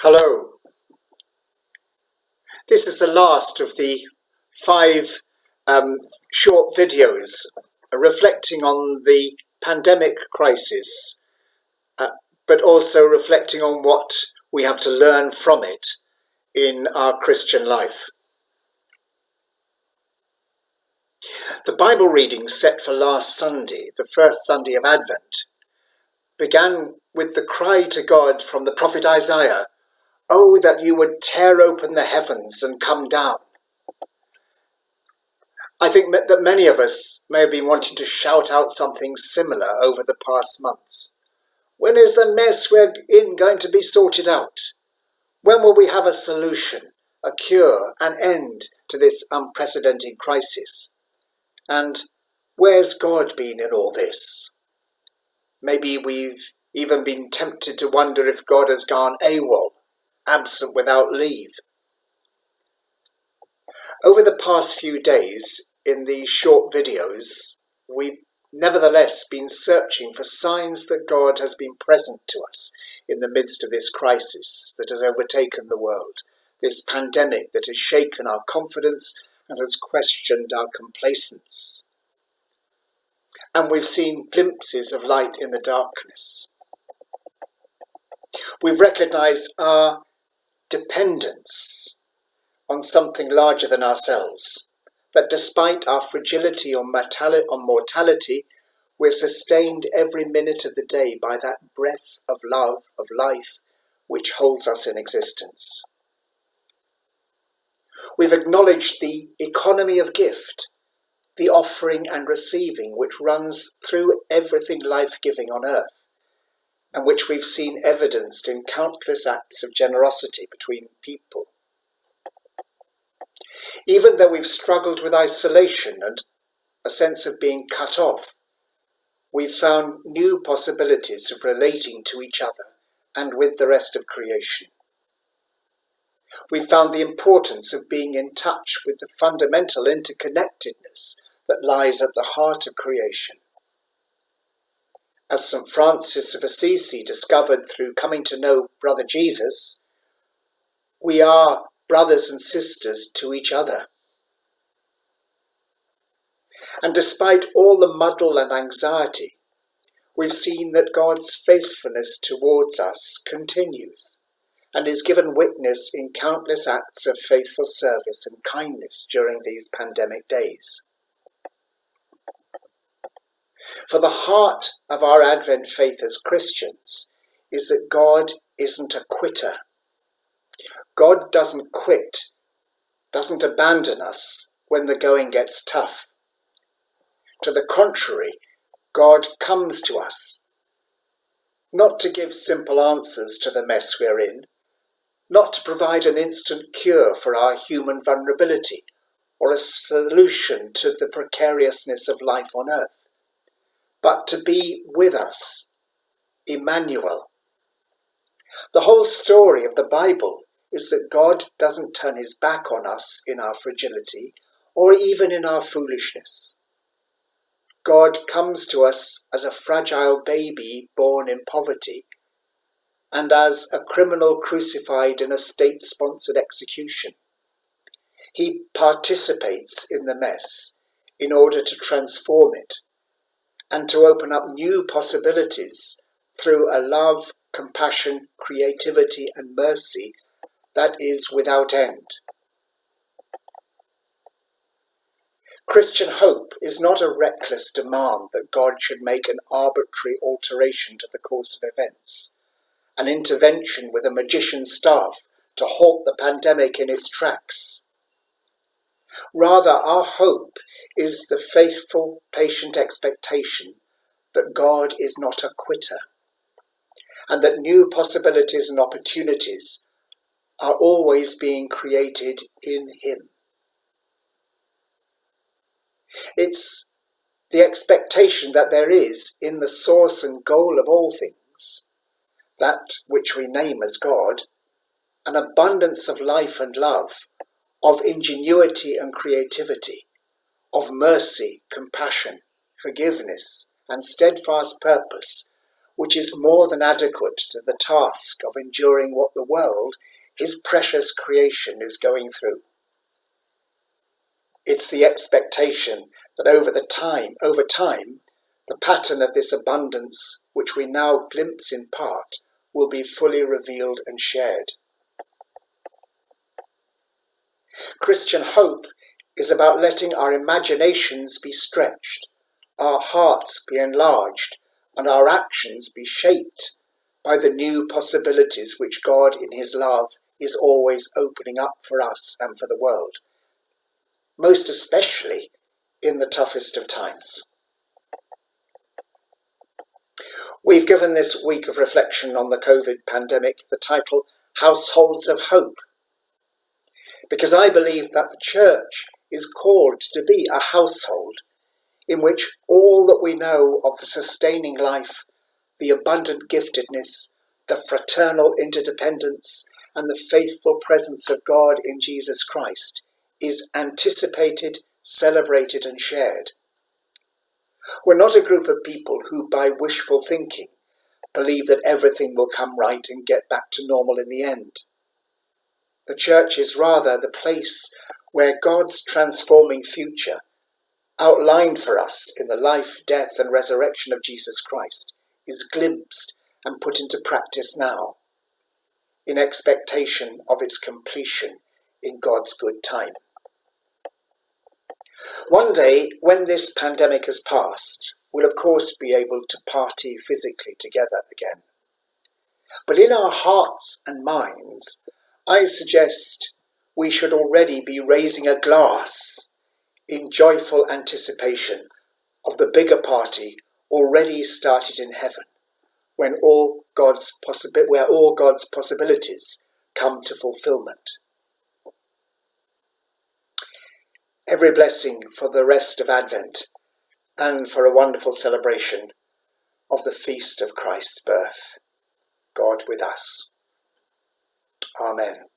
Hello. This is the last of the 5 short videos reflecting on the pandemic crisis, but also reflecting on what we have to learn from it in our Christian life. The Bible reading set for last Sunday, the first Sunday of Advent, began with the cry to God from the prophet Isaiah, "Oh, that you would tear open the heavens and come down." I think that many of us may have been wanting to shout out something similar over the past months. When is the mess we're in going to be sorted out? When will we have a solution, a cure, an end to this unprecedented crisis? And where's God been in all this? Maybe we've even been tempted to wonder if God has gone AWOL, absent without leave. Over the past few days, in these short videos, we've nevertheless been searching for signs that God has been present to us in the midst of this crisis that has overtaken the world, this pandemic that has shaken our confidence and has questioned our complacence. And we've seen glimpses of light in the darkness. We've recognized our dependence on something larger than ourselves, that despite our fragility or mortality, we're sustained every minute of the day by that breath of love, of life, which holds us in existence. We've acknowledged the economy of gift, the offering and receiving, which runs through everything life-giving on earth, and which we've seen evidenced in countless acts of generosity between people. Even though we've struggled with isolation and a sense of being cut off, we've found new possibilities of relating to each other and with the rest of creation. We've found the importance of being in touch with the fundamental interconnectedness that lies at the heart of creation. As St. Francis of Assisi discovered through coming to know Brother Jesus, we are brothers and sisters to each other. And despite all the muddle and anxiety, we've seen that God's faithfulness towards us continues and is given witness in countless acts of faithful service and kindness during these pandemic days. For the heart of our Advent faith as Christians is that God isn't a quitter. God doesn't quit, doesn't abandon us when the going gets tough. To the contrary, God comes to us, not to give simple answers to the mess we're in, not to provide an instant cure for our human vulnerability or a solution to the precariousness of life on earth, but to be with us, Emmanuel. The whole story of the Bible is that God doesn't turn his back on us in our fragility or even in our foolishness. God comes to us as a fragile baby born in poverty and as a criminal crucified in a state-sponsored execution. He participates in the mess in order to transform it and to open up new possibilities through a love, compassion, creativity and mercy that is without end. Christian hope is not a reckless demand that God should make an arbitrary alteration to the course of events, an intervention with a magician's staff to halt the pandemic in its tracks. Rather, our hope is the faithful, patient expectation that God is not a quitter, and that new possibilities and opportunities are always being created in him. It's the expectation that there is, in the source and goal of all things, that which we name as God, an abundance of life and love, of ingenuity and creativity, of mercy, compassion, forgiveness, and steadfast purpose, which is more than adequate to the task of enduring what the world, his precious creation, is going through. It's the expectation that over time, the pattern of this abundance, which we now glimpse in part, will be fully revealed and shared. Christian hope is about letting our imaginations be stretched, our hearts be enlarged, and our actions be shaped by the new possibilities which God in his love is always opening up for us and for the world, most especially in the toughest of times. We've given this week of reflection on the COVID pandemic the title Households of Hope, because I believe that the church is called to be a household in which all that we know of the sustaining life, the abundant giftedness, the fraternal interdependence, and the faithful presence of God in Jesus Christ is anticipated, celebrated, and shared. We're not a group of people who, by wishful thinking, believe that everything will come right and get back to normal in the end. The church is rather the place where God's transforming future, outlined for us in the life, death, and resurrection of Jesus Christ, is glimpsed and put into practice now, in expectation of its completion in God's good time. One day, when this pandemic has passed, we'll of course be able to party physically together again. But in our hearts and minds, I suggest we should already be raising a glass in joyful anticipation of the bigger party already started in heaven, when all God's possibilities come to fulfillment. Every blessing for the rest of Advent and for a wonderful celebration of the feast of Christ's birth. God with us. Amen.